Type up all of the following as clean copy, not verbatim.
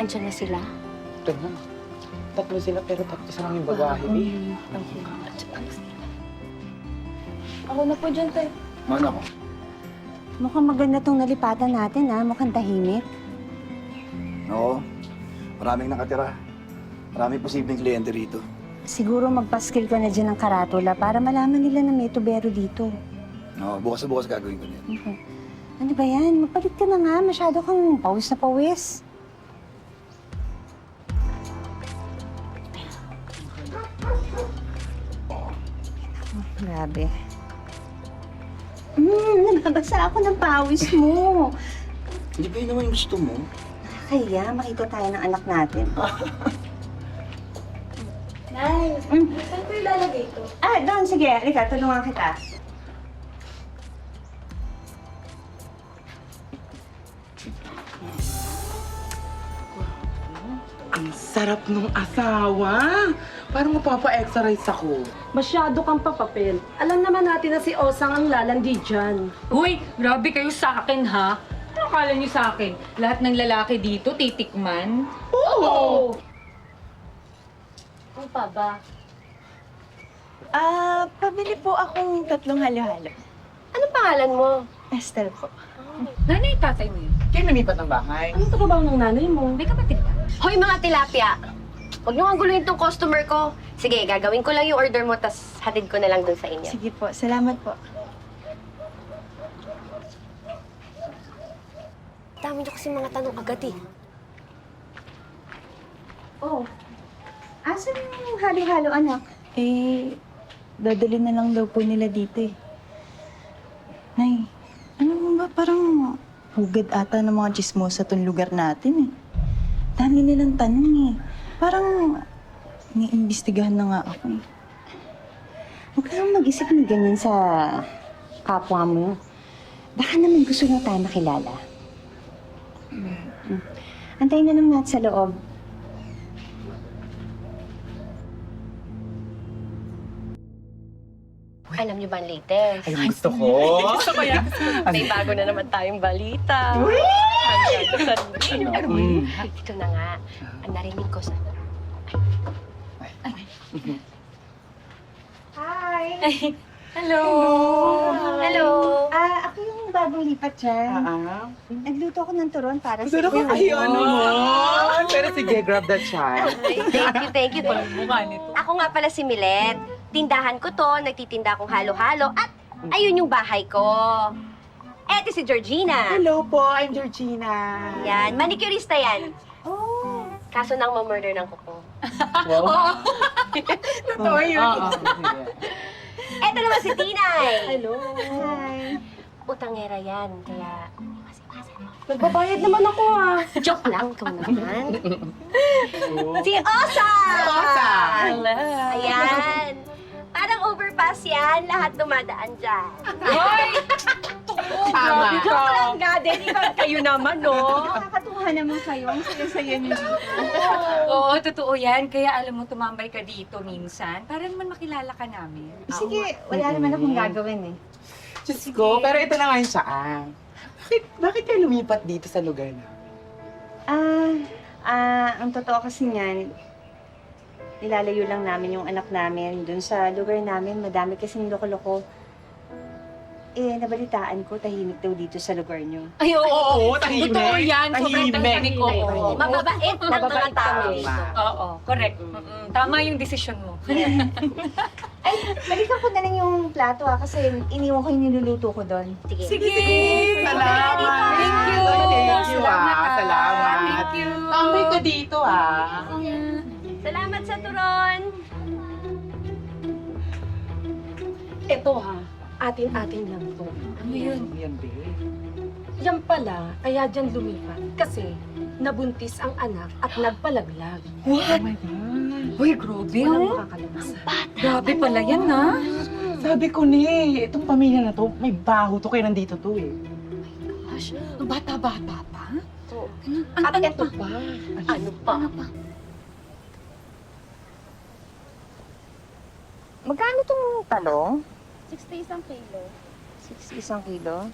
Andiyan na sila? Ito na. Tatlo sila pero tatlo sa aming babae, eh. Ako na po dyan, tay. Mana ko? Mukhang maganda tong nalipatan natin, ha? Mukhang tahimik. Oo. Maraming nakatira. Maraming posibleng kliyente rito. Siguro magpaskil ka na dyan ng karatula para malaman nila na may tubero dito. Oo, bukas na bukas gagawin ko niyan. Okay. Ano ba yan? Magpalit ka na nga. Masyado kang pawis na pawis. Oh, grabe. Nababasa ako ng pawis mo. Hindi ba yun naman yung gusto mo? Kaya makita tayo ng anak natin. Nay, saan ko ilalagay ito? Doon. Sige. Halika, tulungan kita. Ang sarap nung asawa. Parang mapapa-exercise ako. Masyado kang papapel. Alam naman natin na si Osang ang lalandi dyan. Uy, grabe kayo sa akin, ha? Ano akala niyo sa akin? Lahat ng lalaki dito titikman? Oo! Ano pa ba? Pabili po akong tatlong halo-halo. Anong pangalan mo? Estelle po. Nanay, tatay mo yun. Kayo lumipat ng bahay. Anong trabaho ng nanay mo? May kapatid ka? Hoy, mga tilapia! Huwag niyo nga guluhin tong customer ko. Sige, gagawin ko lang yung order mo, tas hatid ko na lang dun sa inyo. Sige po, salamat po. Dami niyo kasi mga tanong agad eh. Oh. Asan yung halo-halo, anak? Dadali na lang daw po nila dito eh. Nay, ano ba parang hugad ata ng mga chismosa tong lugar natin eh. Dami nilang tanong eh. Parang iniimbestigahan na nga ako eh. Huwag kang mag-isip ng ganyan sa kapwa mo. Baka naman gusto na tayo makilala. Antayin na lang natin sa loob. Alam niyo ba ang latest? Ay, gusto ko. Gusto ko yan. May bago na naman tayong balita. Hanggang sa sarili. Ito na nga. Ang narinig ko sa... Hi! Hello! Hello! Ako yung bagong lipat dyan. Nagluto ako ng turon para sa Pero iyo. kayo naman. Pero sige, grab that child. Thank you. Mukha nito. Ako nga pala si Milet. Tindahan ko to, nagtitinda akong halo-halo, at ayun yung bahay ko. Eto si Georgina. Hello po, I'm Georgina. Yan, manicurista yan. Oh! Kaso nang mamurder ng kuko. Wow. Totoo yun. Eto naman si Tinay. Hello. Hi! Utangera yan, kaya... Nagbabayad naman ako ah. Joke lang, ikaw naman. Si Osa! Osa! Hello! Ayan. Parang overpass yan, lahat dumadaan dyan. Hoy! Tama. Joke lang nga din, ikaw kayo naman, no? Nakakatuwa naman kayo. Ang saya-saya niyo dito. Oo, totoo yan. Kaya alam mo, tumambay ka dito minsan para naman makilala ka namin. Sige, wala naman akong gagawin eh. Diyos ko, pero ito na nga yung saan. Bakit kayo lumipat dito sa lugar na? Ang totoo kasi niyan, ilalayo lang namin yung anak namin. Dun sa lugar namin, madami kasing loko-loko. Nabalitaan ko, tahimik daw dito sa lugar niyo. Ay, oo. tahimik. Totoo yan. Sobrang tahimik ko. Oo, mababait ng mga tao dito. Oo, correct. Tama yung desisyon mo. Balikan ko na lang yung plato kasi iniwan ko yung niluluto ko doon. Sige. Sige! Salamat! Thank you! Thank you, Salamat, Salamat! Thank you! Tambay ka dito, Salamat sa turon. Ito ha, atin-atin lang to. Ano yun? Yan, babe. Yan pala, kaya dyan lumipat. Kasi nabuntis ang anak at nagpalaglag. Oh my God. Uy, grabe, Walang oh. makakalabas. Grabe pala yan, ha? Sabi ko ni, itong pamilya na to, may baho to, kaya nandito to eh. Gosh, bata-bata pa? Oo. Ano At ito pa? pa, Ano pa? Ano pa? Magkano tong talong? 60 isang kilo. 60 isang kilo?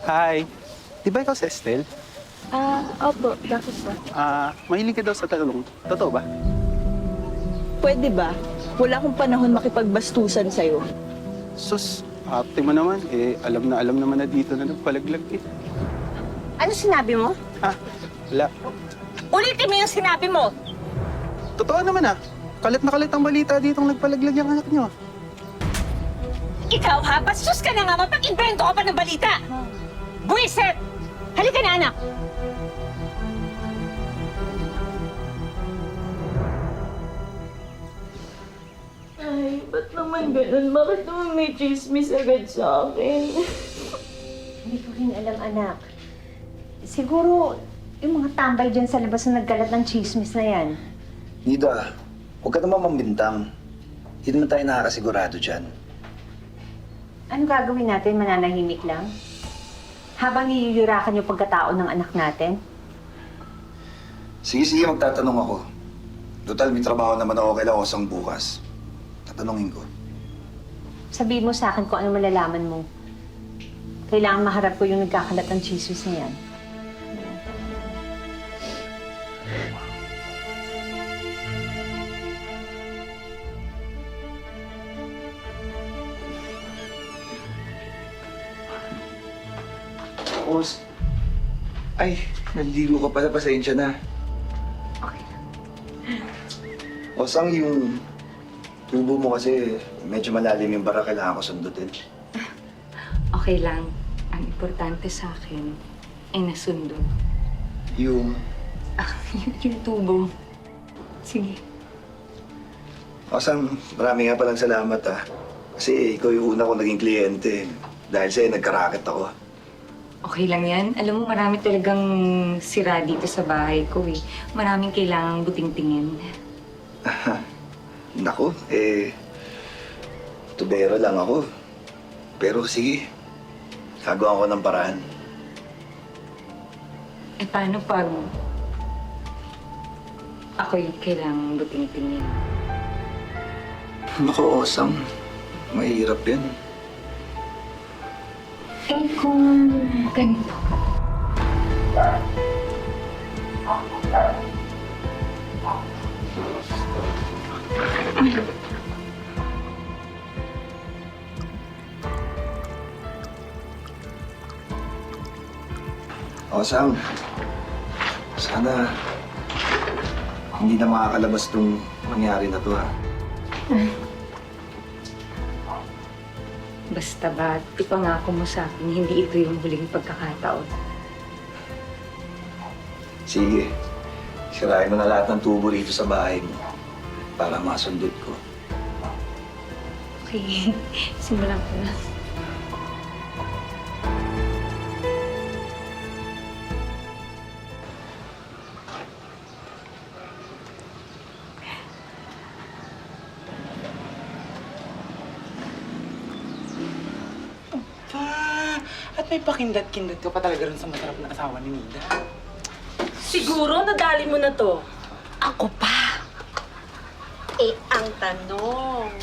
Hi. Di ba ikaw si Estelle? Opo, bakit ba? Mahilig ka daw sa talong. Totoo ba? Pwede ba? Wala akong panahon makipagbastusan sa'yo. Sus, ate mo naman. Alam naman na dito na nagpalaglag eh. Ano sinabi mo? Wala. Ulitin mo yung sinabi mo! Totoo naman Kalat na kalat ang balita ditong nagpalaglag yung anak niyo. Ikaw ha? Bastos ka na nga! Mapag-invento ka pa ng balita! Buwisit! Halika na, anak! Ay, ba't naman ganun? Bakit naman may chismis agad sa akin? Hindi ko rin alam, anak. Siguro, yung mga tambay dyan sa labas na nagkalat ng chismis na yan. Nida, huwag ka naman mambintang. Hindi naman tayo nakakasigurado dyan. Ano gagawin natin? Mananahimik lang? Habang niyuyurakan yung pagkatao ng anak natin? Sige, magtatanong ako. Total, may trabaho naman ako kay Osang bukas. Tatanungin ko. Sabihin mo sa akin kung ano malalaman mo. Kailangan maharap ko yung nagkakalat ng chismis na yan. Os, ay, naliligo ka pala. Pasensya na. Okay. Osang, yung tubo mo kasi medyo malalim yung bara. Kailangan ko sundutin. Okay lang. Ang importante sa akin ay nasundo. Yung... Yung tubo. Sige. Osang, marami nga palang salamat Kasi ikaw yung una kong naging kliyente. Dahil sa'yo, nagkaraket ako. Okay lang yan. Alam mo, marami talagang sira dito sa bahay ko eh. Maraming kailangang buting-tingin. Naku, tubero lang ako. Pero sige, gagawa ko ng paraan. Eh, paano pag ako yung kailangang buting-tingin? Naku, Osang, mahirap yan. Eh, kung ganito. Osang, sana hindi na makakalabas tong mangyari na to Basta ba, ipangako mo sa akin, hindi ito yung huling pagkakataon. Sige, sirain mo na lahat ng tubo rito sa bahay mo para masundot ko. Okay, simulan ko na. At may pakindat-kindat ka pa talaga rin sa masarap na asawa ni Nida. Siguro nadali mo na to. Ako pa. Eh, ang tanong,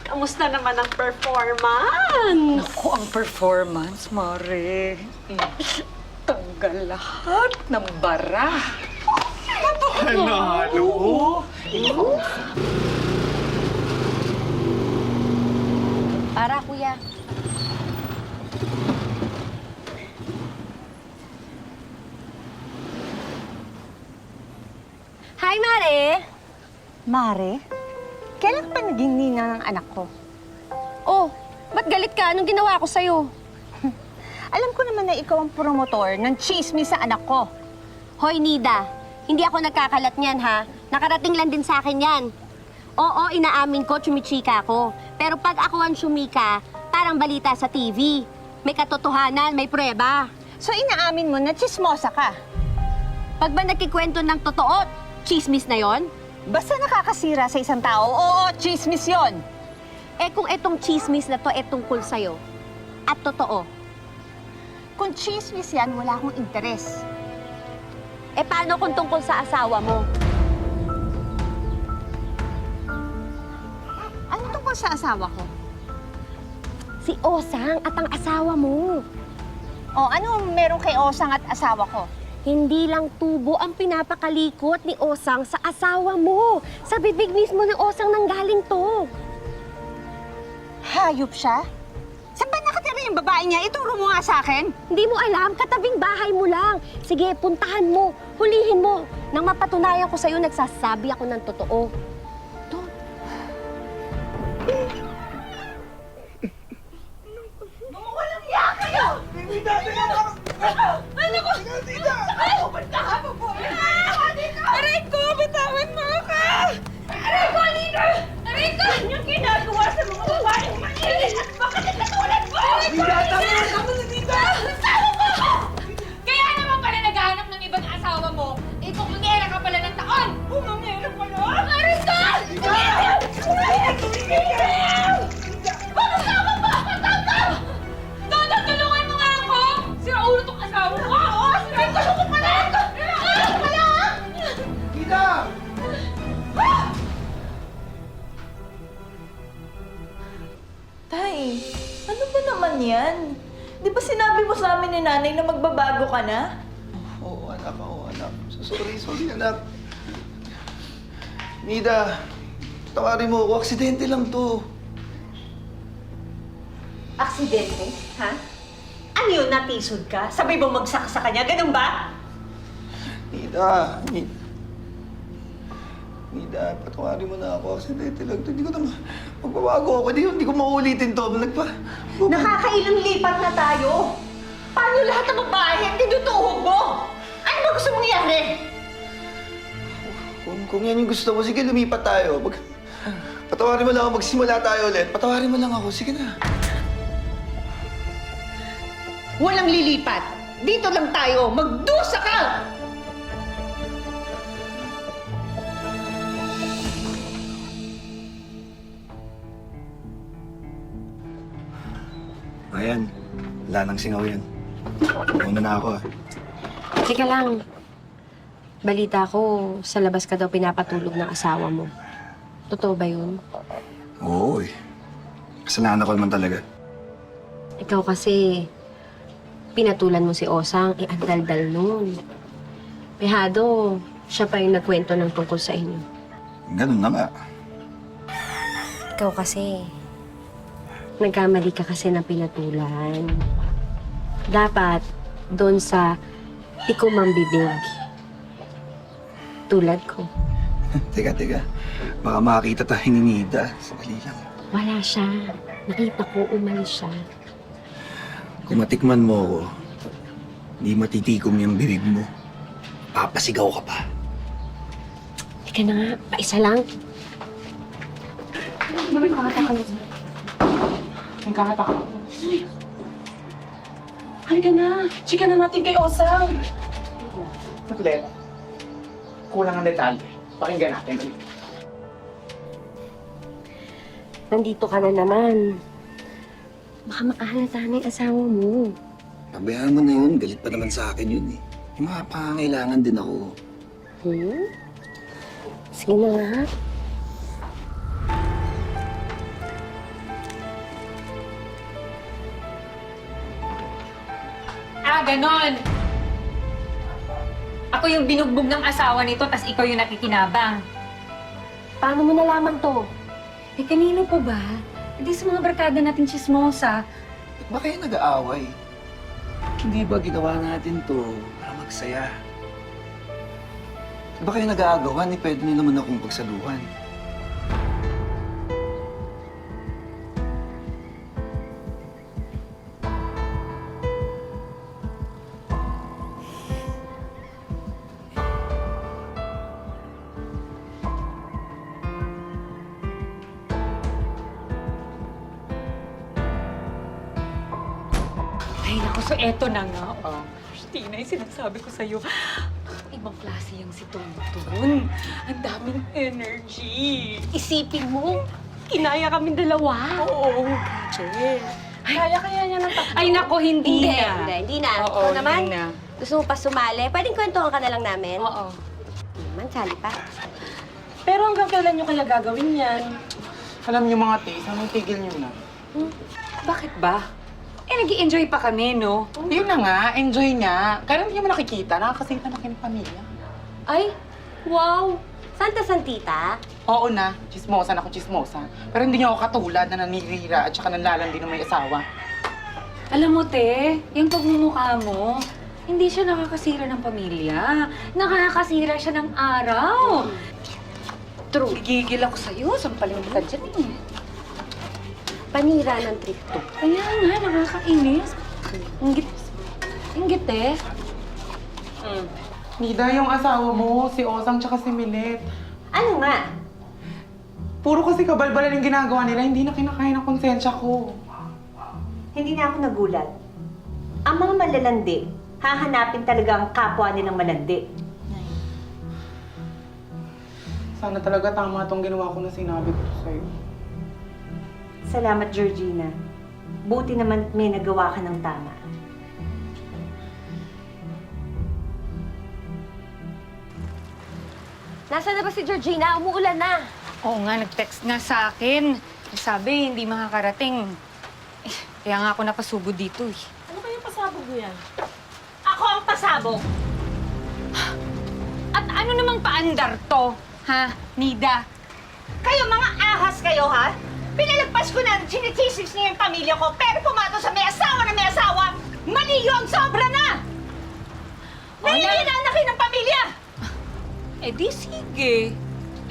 kamusta naman ang performance? Naku, ang performance, Mare. Tanggal lahat ng bara. Halo! Para, kuya. Hi, Mare! Mare, kailan pa naging nina ng anak ko? Oh, ba't galit ka? Anong ginawa ko sa'yo? Alam ko naman na ikaw ang promotor ng chismis sa anak ko. Hoy, Nida. Hindi ako nagkakalat niyan, ha? Nakarating lang din sa akin yan. Oo, inaamin ko, chumichika ako. Pero pag ako ang chumika, parang balita sa TV. May katotohanan, may prueba. So inaamin mo na chismosa ka. Pag ba nagkikwento ng totoo, chismis na yon? Basta nakakasira sa isang tao, oo, chismis yon. Eh kung etong chismis na to tungkol sa'yo, at totoo, Kung chismis yan, wala akong interes. eh paano kung tungkol sa asawa mo? Ano tungkol sa asawa ko? Si Osang at ang asawa mo. O, ano meron kay Osang at asawa ko? Hindi lang tubo ang pinapakalikot ni Osang sa asawa mo. Sa bibig mismo ng Osang nanggaling to. Hayop siya? Saan ba nakatira yung babae niya? Ituro mo nga sa akin. Hindi mo alam, katabing bahay mo lang. Sige, puntahan mo, hulihin mo. Nang mapatunayan ko sa'yo, nagsasabi ako ng totoo. To. Kaya naman pala naghahanap ng ibang asawa mo. Eh, kung mangera ka pala ng taon. Kung mangera pala? Marika! Bakit tama ba? Matanda! Dodo, tulungan mo nga ako! Sira ulo tong asawa mo! Oo! Sira ulo ko pala! Sira ulo ko pala! Tita! Tay, ano ba naman yan? Di ba sinabi mo sa amin ni nanay na magbabago ka na? Oo, anak. Oo, anak. Sorry, anak. Nida, tawarin mo ako. Aksidente lang to. Aksidente? Ha? Ano yun, natisod ka? Sabay mo magsak sa kanya? Ganun ba? Nida, patawarin mo na ako. Aksidente lang to. Hindi ko na magbabago ako. Hindi ko mauulitin to. Nakakailang lipat na tayo. Paano lahat ng babae ang tinutuhog mo? Ano ba gusto mong mangyari? Kung yan yung gusto mo, sige, lumipat tayo. Patawarin mo lang ako. Magsimula tayo ulit. Patawarin mo lang ako. Sige na. Walang lilipat. Dito lang tayo. Magdusa ka! Ayan. Wala nang singaw yan. Una na ako, ah. Teka lang. Balita ko, sa labas ka daw pinapatulog ng asawa mo. Totoo ba yun? Oo, eh. Kasalanan ko naman talaga. Ikaw kasi, pinatulan mo si Osang, ang daldal nun. Pehado, siya pa yung nagkwento ng tungkol sa inyo. Ganun na nga. Ikaw kasi, nagkamali ka kasi ng pinatulan. Dapat, doon sa ikumang bibig. Tulad ko. Teka. Baka makakita tayo ni Nida. Sandali lang. Wala siya. Nakita ko, umalis siya. Kung matikman mo ako, hindi matitikom yung bibig mo. Papasigaw ka pa. Teka na nga, paisa lang. Nagkakataka. Halika na. Chika na natin kay Osang. Saglit. Kulang ang detalye. Pakinggan natin. Nandito ka na naman. Baka makahalata na yung asawa mo. Pabayaan mo na yun. Galit pa naman sa akin yun, eh. Yung mga pangangailangan din ako. Sige na nga. Ganon. Ako yung binugbog ng asawa nito, tas ikaw yung nakikinabang. Paano mo nalaman to? Eh, kanino po ba? Hindi sa mga barkada natin chismosa. Ba't ba kayo nag-aaway? Hindi ba ginawa natin to para magsaya? Ba't ba kayo nag-aagawan? Pwede niyo naman akong pagsaluhan. Ay, naku, so eto na nga. Oh. Christina, yung sinasabi ko sa'yo, ibang klase yung si Tonton. Ang daming energy. Isipin mo, kinaya kami dalawa. Oo, Jess. Kaya niya ng tatlo. Ay, naku, hindi na. Hindi na. Oo, Ikaw naman, hindi na. gusto mo pa sumali? Pwedeng kwentuhan ka na lang namin. Oo. Man, sali pa. Pero hanggang kailan nyo kaya gagawin yan? Alam niyo mga tis, anong tigil niyo na? Bakit ba? nag-i-enjoy pa kami, no? Yun na nga, enjoy nga. Kaya hindi niyo mo nakikita, nakakasita na kayo ng pamilya. Ay, wow! Santa Santita? Oo na, chismosa na ako chismosa. Pero hindi niyo ako katulad na nanirira at saka nanlalandi ng may asawa. Alam mo, te, yung pagmumukha mo, hindi siya nakakasira ng pamilya. Nakakasira siya ng araw. True. Gigigil ako sa'yo. Sampalin ka dyan eh. Panira ng trip to. Kaya nga, nakakainis. Inggit. Inggit eh. Nida, yung asawa mo, si Osang tsaka si Milet. Ano nga? Puro kasi kabalbalan yung ginagawa nila, hindi na kinakaya ng konsensya ko. Hindi na ako nagulat. Ang mga malalandi, hahanapin talaga ang kapwa nilang malandi. Sana talaga tama tong ginawa ko na sinabi ko sa'yo. Salamat, Georgina. Buti naman may nagawa ka ng tama. Nasaan na ba si Georgina? Umuulan na. Oo nga, nag-text nga sa akin. Sabi, hindi makakarating. Kaya nga ako napasugod dito eh. Ano kayong pasabog mo yan? Ako ang pasabog! At ano namang paandar to, ha, Nida? Kayo mga ahas kayo, ha? Pinalagpas ko na, chinichisis niya yung pamilya ko, pero pumato sa may asawa na may asawa! Mali yun! Sobra na! Nahihina na kayo ng pamilya! Eh di sige.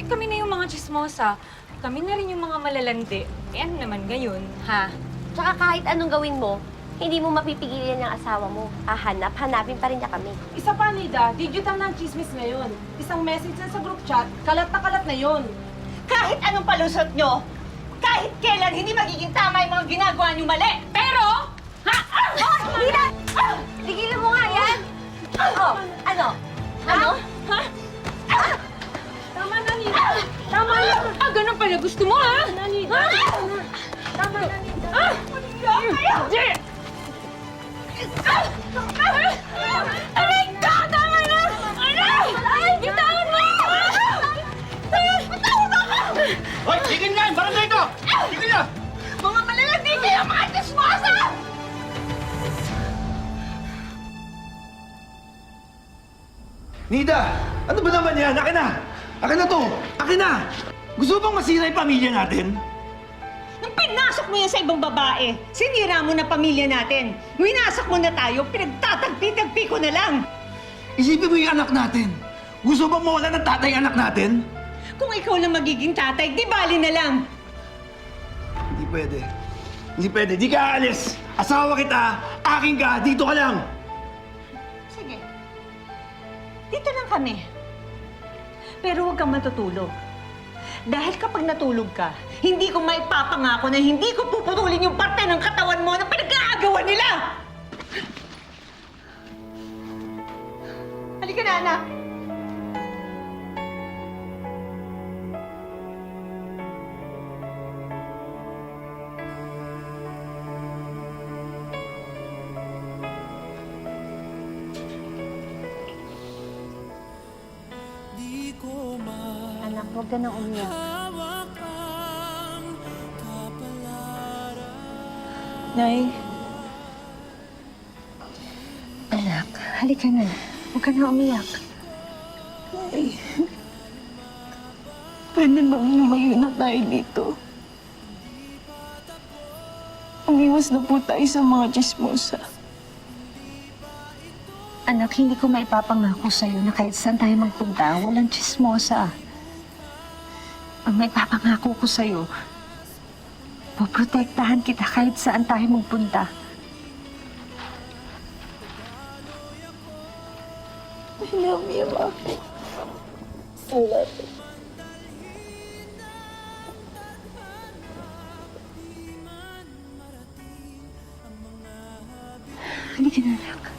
Eh kami na yung mga chismosa. Kami na rin yung mga malalandi. Eh ano naman gayon, ha? Tsaka kahit anong gawin mo, hindi mo mapipigilan yung asawa mo. Hanapin pa rin niya kami. Isa pa, Nida, digital na ang chismis ngayon. Isang message na sa group chat, kalat na yon. Kahit anong palusot nyo, kahit kailan hindi magiging tama yung mga ginagawa nyo mali. Pero, ha? Nida! Tigilan mo nga yan! Oh, ano? Ano? Ha? Tama na, Nida! Tama na! Ah, ganun pala gusto mo, ha? Tama na, Nida! Tama na, Nida! Hindi! Aray ka! Tama na! Aray! Bitawan mo! Bitawan mo ako! Hoy, tigil nga! Barangay ko! Tigil na! Mga malalandi kayo, mga tismosa! Nida! Ano ba naman yan? Akin na! Akin na to! Akin na! Gusto bang masira yung pamilya natin? Nung pinasok mo yan sa ibang babae, sinira mo na pamilya natin. Winasok mo na tayo, pinagtatagpi-tagpi ko na lang. Isipin mo yung anak natin. Gusto bang mawala ng tatay ang anak natin? Kung ikaw lang magiging tatay, di bali na lang. Hindi pwede. Hindi pwede. Di ka aalis. Asawa kita. Akin ka. Dito ka lang. Sige. Dito lang kami. Pero huwag kang matutulog. Dahil kapag natulog ka, hindi ko maipapangako na hindi ko puputulin yung parte ng katawan mo na pinag-aagawan nila! Halika na, anak. Anak, huwag ka nang umiyak. Nay, Anak, halika na. Huwag ka na umiyak. pwede bang lumayo na tayo dito? Umiwas na po tayo sa mga chismosa. Anak, hindi ko maipapangako sa'yo na kahit saan tayo magpunta, walang chismosa. Ang maipapangako ko sa'yo, poprotektahan kita kahit saan tayo magpunta. I love you, Ma. I love you. Halika na, anak.